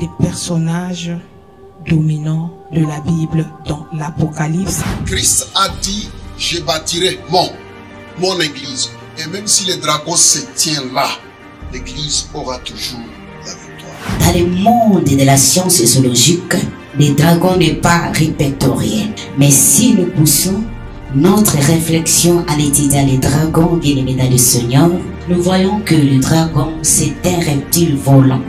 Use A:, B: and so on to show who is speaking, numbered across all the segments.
A: des personnages dominants de la Bible dans l'Apocalypse.
B: Christ a dit, je bâtirai mon église. Et même si le dragon se tient là, l'église aura toujours la victoire.
C: Dans le monde de la science sociologique, le dragon n'est pas répertorié. Mais si nous poussons notre réflexion à l'étudier les dragons bien-aimés dans le Seigneur, nous voyons que le dragon, c'est un reptile volant.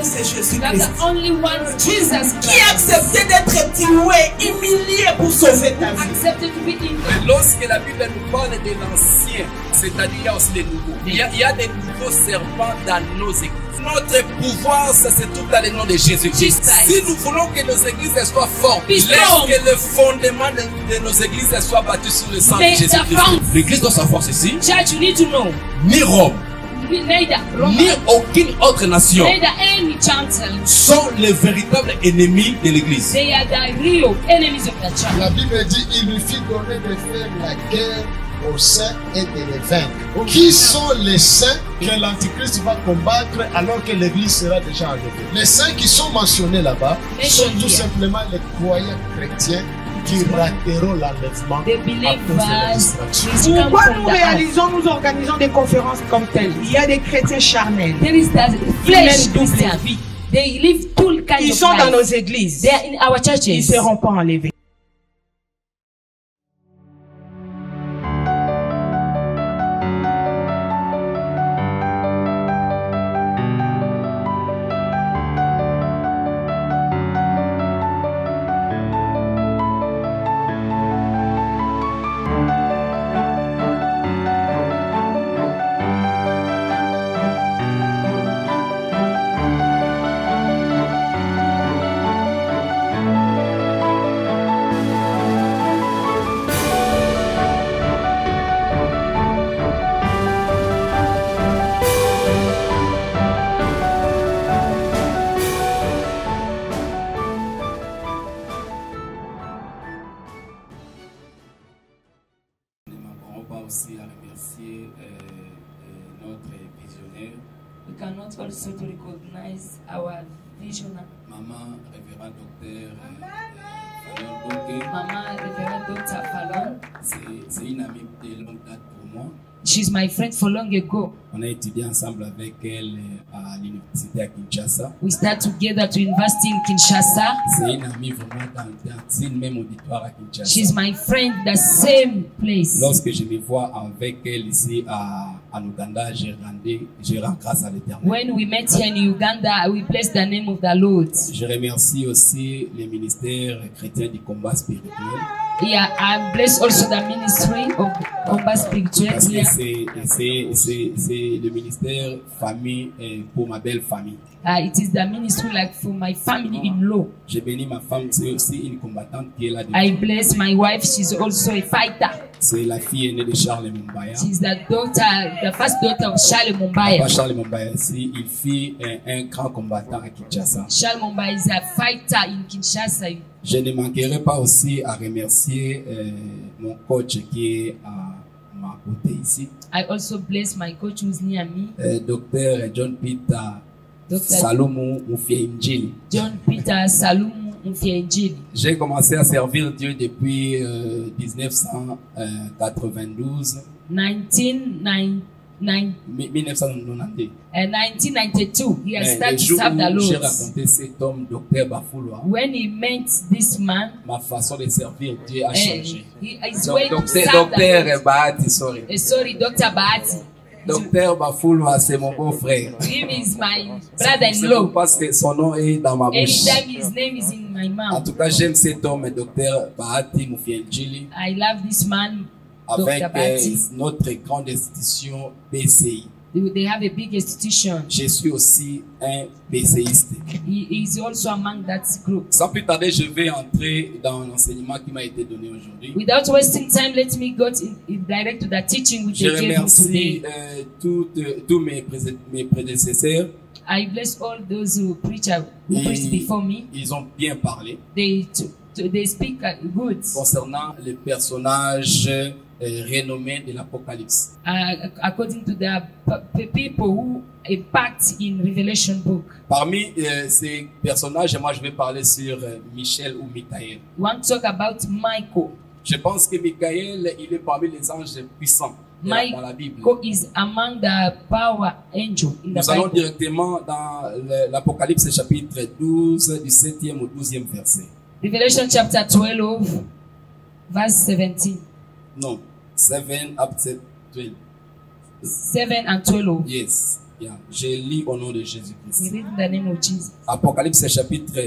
A: C'est Jésus-Christ
D: qui a accepté d'être tué, humilié pour sauver ta vie.
E: Mais lorsque la Bible nous parle de l'ancien, c'est-à-dire il y a aussi des nouveaux. Il y a des nouveaux serpents dans nos églises. Notre pouvoir, ça se trouve dans le nom de Jésus-Christ. Si nous voulons que nos églises soient fortes, laisse que le fondement de nos églises soit battu sur le sang de Jésus-Christ. L'église doit savoir ceci. Ni Rome, ni aucune autre nation sont les véritables ennemis de l'église.
F: La Bible dit il lui fit donner de faire la guerre aux saints et de les vaincre. Qui sont les saints que l'Antichrist va combattre alors que l'église sera déjà enlevée? Les saints qui sont mentionnés là-bas sont tout simplement les croyants chrétiens qui rateront l'enlèvement à cause de la distraction.
A: Pourquoi nous organisons des conférences comme telles? Il y a des chrétiens charnels. Ils sont dans nos églises. Ils ne seront pas enlevés.
E: Aussi à remercier notre visionnaire.
G: We cannot also to recognize our visionary.
E: Maman révérend docteur Fallon.
G: Maman révérend docteur Fallon.
E: C'est une amie de longue date pour moi.
G: She's my friend for long ago.
E: On a étudié ensemble avec elle à l'université à Kinshasa.
G: We start together to university in Kinshasa.
E: C'est une amie vraiment dans le même auditoire à Kinshasa.
G: She's my friend the same place.
E: Lorsque je me vois avec elle ici en Ouganda, je rends grâce à l'Éternel.
G: When we met here in Uganda, we bless the name of the Lord.
E: Je remercie aussi les ministères chrétiens du combat spirituel.
G: Yeah, I bless also the ministry of combat spirituel.
E: Parce que c'est le ministère famille pour ma belle famille.
G: It is the ministry like for my family-in-law.
E: Je bénis ma femme, c'est aussi une combattante qui est là.
G: I bless my wife, she's also a fighter.
E: C'est la fille aînée de Charles Mumbaya.
G: She's the first daughter of Charles Mumbaya.
E: Papa Charles Mumbaya, il fit un grand combattant à Kinshasa.
G: Charles Mumbaya is a fighter in Kinshasa.
E: Je ne manquerai pas aussi à remercier mon coach qui est à ma côté ici.
G: I also bless my coach who's near me.
E: Docteur John Peter Salomo Mufie-Njili.
G: John Peter Salomo Mufie-Njili.
E: J'ai commencé à servir Dieu depuis 1992. 1992.
G: 1992, he has started to serve the
E: J'ai
G: Lord.
E: rencontré cet homme, Docteur Bafoulwa.
G: When he met this man,
E: Ma façon de servir Dieu a changé.
G: his
E: Donc,
G: way to serve the
E: Docteur
G: Lord.
E: Bahati, sorry.
G: Sorry, Dr. Bahati.
E: Docteur Bafoulwa, c'est mon beau-frère.
G: Him is my
E: C'est
G: brother-in-law.
E: parce que son nom est dans ma bouche.
G: Anytime his name is in my
E: En
G: mouth.
E: tout cas, j'aime cet homme, Docteur Bahati Mufie-Njili,
G: I love this man,
E: avec
G: Dr. Bahati.
E: notre grande institution PCI.
G: They have a big institution.
E: Je suis aussi un PCiste.
G: He is also among that group.
E: Sans plus tarder, je vais entrer dans l'enseignement qui m'a été donné aujourd'hui.
G: Without wasting time, let me go direct to the teaching which
E: Je
G: they gave me
E: remercie
G: today.
E: tous mes prédécesseurs.
G: I bless all those who preached before me.
E: Ils ont bien parlé
G: They speak good
E: concernant les personnages renommés de l'Apocalypse.
G: According to the people who impact in Revelation book.
E: Parmi ces personnages, moi je vais parler sur Michel ou Michael.
G: We want to talk about Michael.
E: Je pense que Michael, il est parmi les anges puissants dans la Bible.
G: Michael is among the power angel in the
E: Nous allons
G: Bible.
E: directement dans l'Apocalypse chapitre 12 du 7e au 12e verset.
G: Revelation chapter 12 verse 17.
E: Non, 7 up to 12.
G: 7 and 12.
E: Yes. Yeah. Je lis au nom de
G: We
E: Jésus-Christ.
G: read in the name of Jesus.
E: Apocalypse chapitre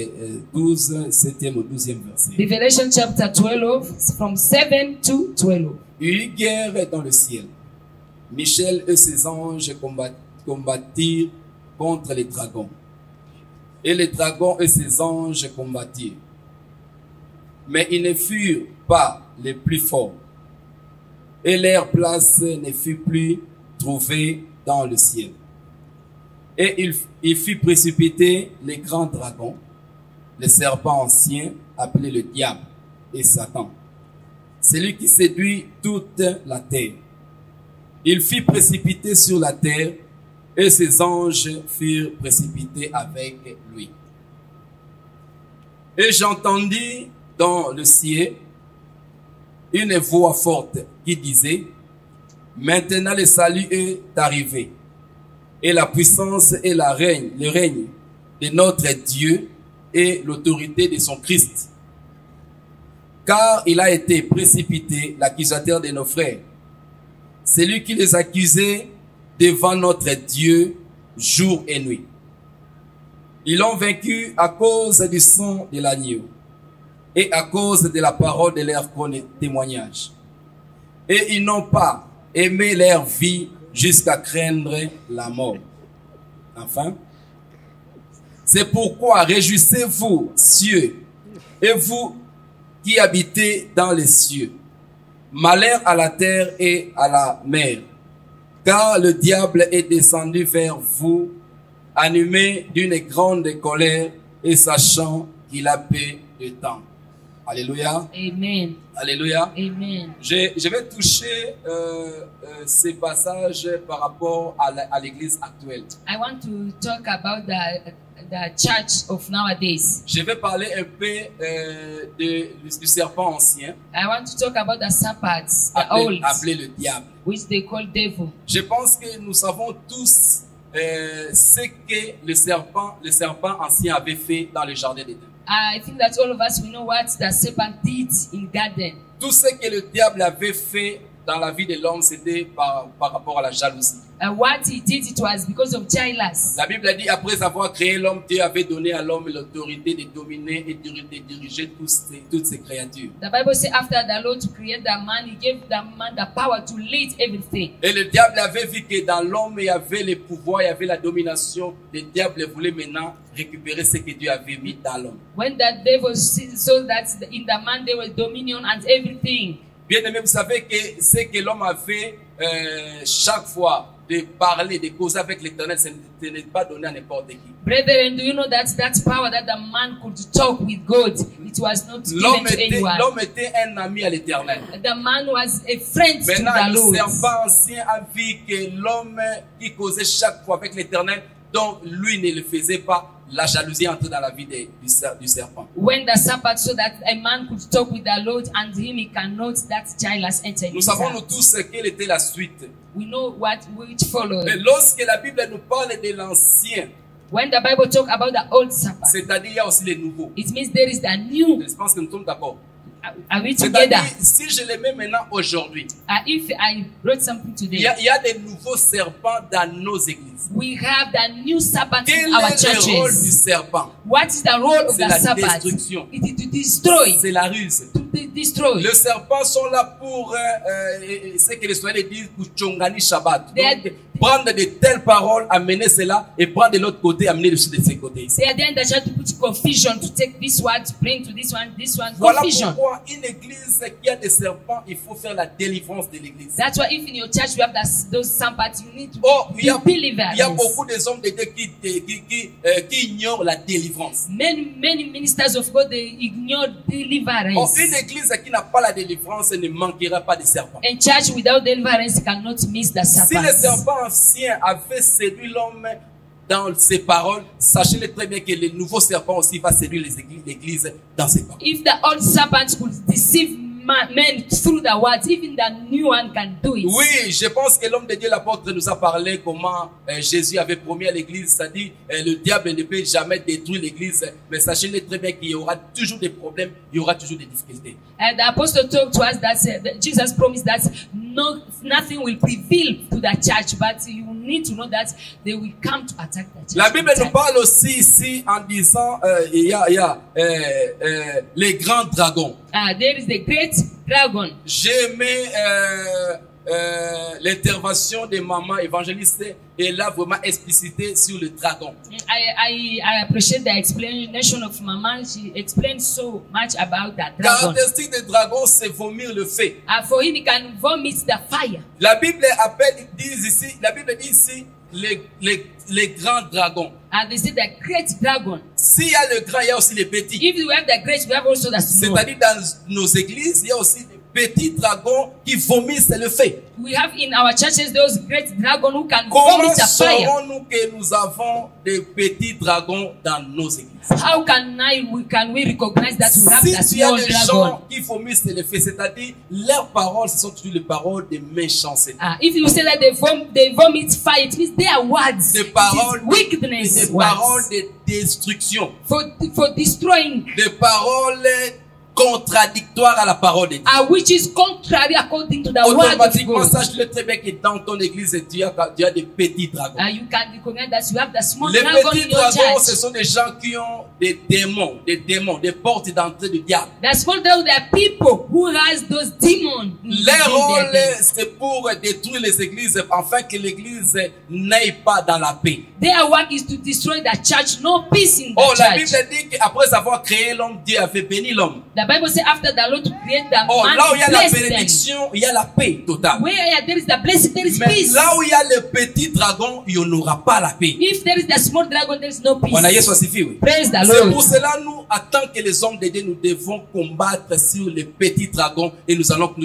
E: 12, 7e au 12e verset.
G: Revelation chapter 12 from 7 to 12.
E: Il y eut guerre dans le ciel. Michel et ses anges combattirent contre les dragons. Et les dragons et ses anges combattirent. Mais ils ne furent pas les plus forts. Et leur place ne fut plus trouvée dans le ciel. Et il fut précipité les grands dragons, le serpent ancien appelé le diable et Satan. Celui qui séduit toute la terre. Il fut précipité sur la terre et ses anges furent précipités avec lui. Et j'entendis dans le ciel une voix forte qui disait, maintenant le salut est arrivé et la puissance et le règne de notre Dieu et l'autorité de son Christ. Car il a été précipité l'accusateur de nos frères, celui qui les accusait devant notre Dieu jour et nuit. Ils l'ont vaincu à cause du sang de l'agneau et à cause de la parole de leur témoignage. Et ils n'ont pas aimé leur vie jusqu'à craindre la mort. Enfin, c'est pourquoi réjouissez-vous, cieux, et vous qui habitez dans les cieux. Malheur à la terre et à la mer, car le diable est descendu vers vous, animé d'une grande colère et sachant qu'il a peu de temps. Alléluia.
G: Amen.
E: Alléluia.
G: Amen.
E: Je vais toucher ces passages par rapport à l'église actuelle.
G: I want to talk about the church of nowadays.
E: Je vais parler un peu du serpent ancien,
G: I want to talk about the serpents, the old,
E: appelé le diable.
G: which they call devil.
E: Je pense que nous savons tous ce que le serpent ancien avait fait dans le jardin d'Éden.
G: I think that all of us, we know what the serpent did in garden.
E: Tout ce que le diable avait fait dans la vie de l'homme, c'était par rapport à la jalousie.
G: What he did, it was because of jealousy.
E: La Bible a dit, après avoir créé l'homme, Dieu avait donné à l'homme l'autorité de dominer et de diriger toutes ces créatures.
G: The Bible says after the Lord to create the man, he gave the man the power to lead everything.
E: Et le diable avait vu que dans l'homme, il y avait le pouvoir, il y avait la domination. Le diable voulait maintenant récupérer ce que Dieu avait mis dans l'homme.
G: When the devil saw that in the man there was dominion and everything.
E: Bien aimé, vous savez que ce que l'homme a fait chaque fois, de parler, de causer avec l'Éternel, ce n'est pas donné à n'importe qui.
G: Brethren, do you know that power that the man could talk with God, it was not given to anyone.
E: L'homme était un ami à l'Éternel.
G: The man was a friend to
E: Maintenant,
G: the
E: le
G: Lord.
E: serpent ancien a vu que l'homme qui causait chaque fois avec l'Éternel, donc lui ne le faisait pas, la jalousie entrait dans la vie du serpent.
G: When the serpent saw that a man could talk with the Lord and him he cannot, that jealous entered
E: Nous
G: his
E: savons
G: heart.
E: nous tous quelle était la suite.
G: We know which followed.
E: Et lorsque la Bible nous parle de l'ancien,
G: When the Bible talk about the old serpent,
E: c'est-à-dire il y a aussi les nouveaux.
G: it means there is the new.
E: Je pense que nous sommes d'accord.
G: Are we
E: C'est-à-dire,
G: together?
E: si je les mets maintenant aujourd'hui,
G: If I wrote something
E: il
G: today,
E: y a des nouveaux serpents dans nos églises.
G: we have the new serpent
E: Quel
G: in our
E: est le rôle du
G: churches.
E: serpent?
G: What is the role of
E: C'est
G: the
E: la
G: serpent?
E: destruction.
G: It is to destroy.
E: C'est la ruse.
G: To destroy.
E: Les serpents sont là pour ce que les Swahili disent pour Chongani Shabbat.
G: They are
E: Donc, prendre de telles paroles, amener cela, et prendre de l'autre côté, amener de ces côtés.
G: They are then that try to put confusion, to take this one, to bring to this one,
E: Voilà
G: confusion.
E: pourquoi une église qui a des serpents, il faut faire la délivrance de l'église.
G: That's why if in your church you have those serpents, you need to
E: Il y a
G: deliverance.
E: beaucoup de hommes de Dieu qui ignorent la délivrance.
G: Many ministers of God, they ignore deliverance.
E: Une église qui n'a pas la délivrance ne manquera pas de serpents.
G: And church without deliverance cannot miss the
E: Si le
G: serpents.
E: serpent ancien avait séduit l'homme dans ses paroles, sachez-le très bien que le nouveau serpent aussi va séduire l'église dans ses paroles.
G: If the old serpent could deceive men through the words, even the new one can do it.
E: Oui, je pense que l'homme de Dieu, l'apôtre, nous a parlé comment Jésus avait promis à l'église, c'est-à-dire le diable ne peut jamais détruire l'église, mais sachez-le très bien qu'il y aura toujours des problèmes, il y aura toujours des difficultés.
G: And the apostle talked to us that Jesus promised that nothing will prevail to the church, but you need to know that they will come to attack the church.
E: La Bible nous parle aussi ici en disant il y a les grands dragons.
G: There is the great dragon.
E: J'ai aimé l'intervention de maman évangéliste et là vraiment explicité sur le dragon.
G: I appreciate the explanation of Mama. She explained so much about that dragon.
E: Caractéristique des dragons, c'est vomir le feu.
G: For him, he can vomit the fire.
E: La Bible dit ici les grands dragons.
G: And they say the great dragon.
E: S'il y a le grand, il y a aussi les petits.
G: If you have the great, we have also the small.
E: C'est-à-dire dans nos églises, il y a aussi des petits dragons qui vomissent le feu.
G: We have in our churches those great dragons who can vomit the fire.
E: Comment saurons-nous que nous avons des petits dragons dans nos églises?
G: How can we recognize that we have the
E: Si il y a
G: small
E: des
G: dragon?
E: gens qui vomissent le feu, c'est-à-dire leurs paroles, ce sont toujours les paroles de méchanceté.
G: If you say that they vomit fire, it means their words.
E: Des paroles,
G: wickedness.
E: des paroles de destruction.
G: For destroying.
E: Des paroles contradictoires à la parole de Dieu.
G: Which is contrary according to the word of
E: Automatiquement,
G: God.
E: sache-le très bien que dans ton église, tu as des petits dragons.
G: You can recognize that you have the small
E: Les
G: dragon
E: petits
G: in your
E: dragons,
G: church.
E: ce sont des gens qui ont des démons, des portes d'entrée du diable.
G: The small dragon, there are people who has those demons.
E: Leur rôle, c'est pour détruire les églises, afin que l'église n'aille pas dans la paix.
G: Their work is to destroy the church, no peace in the
E: La
G: church.
E: Bible dit qu'après avoir créé l'homme, Dieu avait béni l'homme.
G: The Bible says after the Lord created the man,
E: Là où il y a la
G: blessed them.
E: bénédiction, il y a la paix totale.
G: Where there is the blessing, there is
E: Mais
G: peace.
E: là où il y a le petit dragon, il n'y aura pas la paix.
G: If there is the small dragon, there is no peace.
E: Bwana Yesu asifiwe.
G: Praise the
E: C'est pour
G: Lord.
E: cela, nous, en tant que les hommes de Dieu, nous devons combattre sur les petits dragons et nous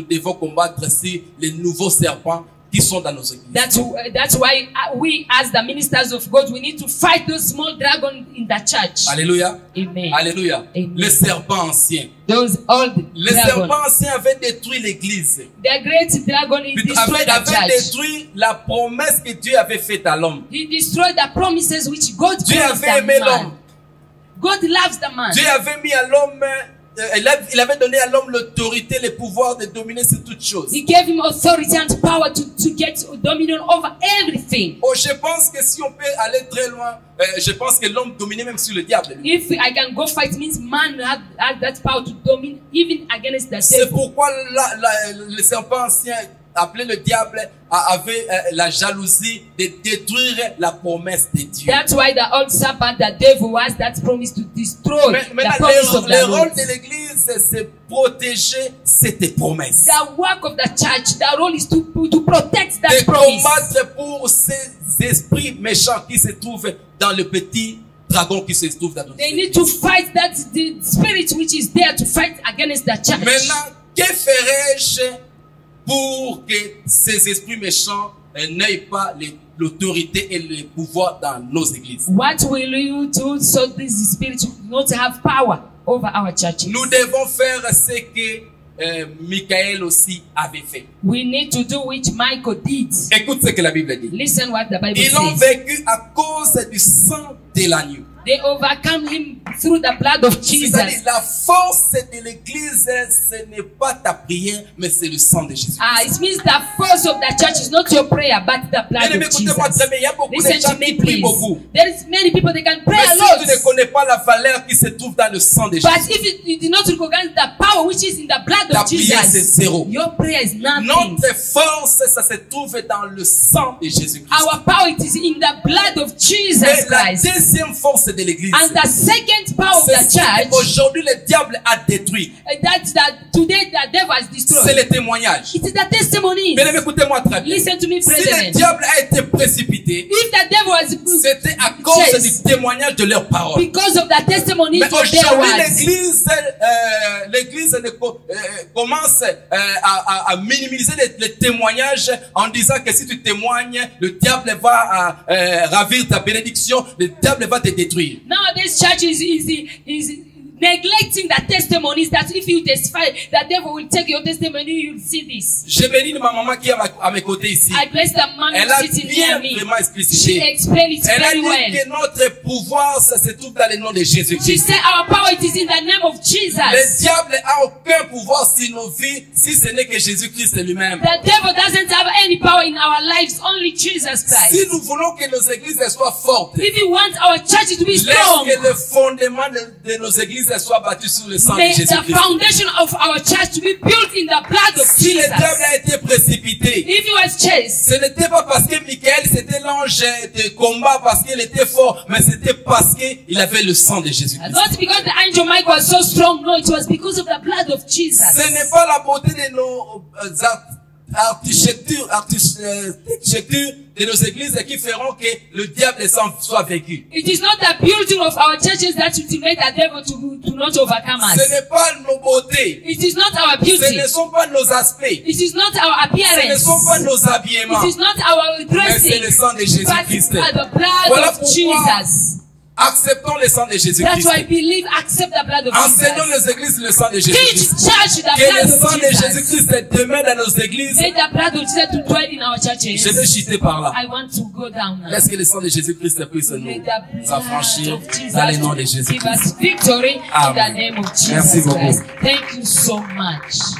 E: devons combattre sur les nouveaux serpents qui sont dans nos églises.
G: That's why we, as the ministers of God, we need to fight those small dragons in the church.
E: Alléluia.
G: Amen.
E: Alléluia.
G: Amen.
E: Les serpents anciens.
G: Those old
E: Les
G: dragons.
E: serpents anciens avaient détruit l'église.
G: The great dragon, he destroyed the
E: Avait
G: church.
E: détruit la promesse que Dieu avait faite à l'homme.
G: He destroyed the promises which God
E: Dieu
G: promised
E: avait
G: the
E: aimé
G: man.
E: l'homme.
G: God loves the man.
E: Dieu avait mis à l'homme, il avait donné à l'homme l'autorité, le pouvoir de dominer sur toutes choses.
G: He gave him authority and power to get dominion over everything.
E: Je pense que si on peut aller très loin, je pense que l'homme dominait même sur le diable.
G: If I can go fight, means man had that power to dominate even against the
E: C'est
G: devil.
E: pourquoi le serpent ancien, appelé le diable, avait la jalousie de détruire la promesse de Dieu.
G: That's why the old serpent, the devil, has that promise to destroy
E: Mais
G: the promise of
E: le
G: the
E: rôle
G: Lord.
E: de l'église, c'est protéger cette promesse.
G: The work of the church, the role is to protect that
E: De
G: promise.
E: combattre pour ces esprits méchants qui se trouvent dans le petit dragon qui se trouve dans notre
G: They
E: église.
G: need to fight that the spirit which is there to fight against the church.
E: Maintenant, que ferais-je pour que ces esprits méchants n'aient pas l'autorité et le pouvoir dans nos églises?
G: What will you do so this spirit will not have power over our churches?
E: Nous devons faire ce que Michael aussi avait fait.
G: We need to do which Michael did.
E: Écoute ce que la Bible dit.
G: Listen what the Bible
E: Ils ont
G: says.
E: vécu à cause du sang de l'agneau.
G: They overcome him through the blood of Jesus.
E: C'est-à-dire, la force de l'église, ce n'est pas ta prière, mais c'est le sang de Jésus.
G: It means the force of the church is not your prayer, but the blood of Jesus.
E: Il y a beaucoup de
G: Listen
E: gens
G: to me,
E: qui prient
G: please.
E: beaucoup.
G: There is many people that can pray
E: Mais
G: a
E: si
G: lot.
E: tu ne connais pas la valeur qui se trouve dans le sang de Jésus,
G: But if you do not recognize the power which is in the blood
E: ta
G: of
E: prière c'est
G: Jesus,
E: zéro.
G: your prayer is nothing.
E: Notre force, ça se trouve dans le sang de Jésus-Christ.
G: Our power it is in the blood of Jesus
E: Mais la
G: Christ.
E: deuxième force de l'église,
G: And the second power of
E: c'est
G: the
E: ce
G: church,
E: qu'aujourd'hui le diable a détruit.
G: that today the devil has
E: C'est
G: destroyed.
E: le témoignage.
G: It is the testimony.
E: Bien, écoutez-moi très bien.
G: Listen to me,
E: Si le
G: brethren.
E: diable a été précipité,
G: If the devil was
E: c'était à cause
G: Yes.
E: du témoignage de leurs paroles.
G: because of the testimony
E: Mais
G: for their
E: aujourd'hui,
G: words.
E: l'église commence à minimiser les témoignages en disant que si tu témoignes, le diable va ravir ta bénédiction, le diable va te détruire.
G: Nowadays, church is neglecting the testimonies that if you testify, the devil will take your testimony, you'll see this.
E: J'ai béni ma maman qui est à mes côtés ici.
G: I bless the man
E: Elle a
G: who's sitting
E: bien
G: near me.
E: vraiment
G: She
E: explicité.
G: explained it
E: Elle a
G: very
E: dit
G: well.
E: que notre pouvoir, ça se trouve dans le nom de
G: She
E: Jésus-Christ.
G: said our power it is in the name of
E: Le
G: Jesus.
E: diable a aucun pouvoir sur nos vies si ce n'est que Jésus-Christ lui-même.
G: The devil doesn't have any power in our lives, only Jesus
E: Si
G: Christ.
E: nous voulons que nos églises soient fortes,
G: If you want our church to be
E: laisse
G: strong,
E: que le fondement de nos églises soit battu sur le sang de
G: may the
E: Jésus-Christ.
G: foundation of our church to be built in the blood of
E: Si le diable
G: Jesus.
E: a été précipité,
G: If he was chased,
E: ce n'était pas parce que Michael c'était l'ange de combat parce qu'il était fort, mais c'était parce qu'il avait le sang de Jésus-Christ.
G: not because the angel Mike was so strong, no, it was because of the blood of Jesus.
E: Ce n'est pas la beauté de nos architectures de nos églises qui feront que le diable soit vaincu.
G: It is not the building of our churches that will make the devil to not overcome
E: Ce
G: us.
E: n'est pas nos beautés.
G: It is not our
E: Ce
G: beauty.
E: ne sont pas nos aspects.
G: It is not our
E: Ce ne
G: appearance.
E: sont pas nos habillements.
G: It is not our
E: Mais c'est le
G: dressing.
E: sang de
G: But
E: Jésus-Christ.
G: the blood
E: Voilà
G: of
E: pourquoi
G: Jesus.
E: acceptons le sang de
G: That's
E: Jésus-Christ.
G: why I believe, accept the blood of
E: Enseignons
G: Jesus.
E: les églises le sang de
G: Teach
E: Jésus-Christ.
G: church the
E: Que le
G: blood
E: sang
G: of
E: de
G: Jesus.
E: Jésus-Christ demeure dans nos églises.
G: May the blood of Jesus to dwell in our churches.
E: Je vais chuter par là.
G: I want to go down now.
E: Laisse que le sang de Jésus-Christ puisse
G: May
E: nous
G: the
E: affranchir
G: blood of Jesus
E: dans le nom de
G: give
E: Jésus-Christ.
G: us victory in the
E: Amen.
G: name of
E: Merci
G: Jesus
E: beaucoup.
G: Christ. Thank you so much.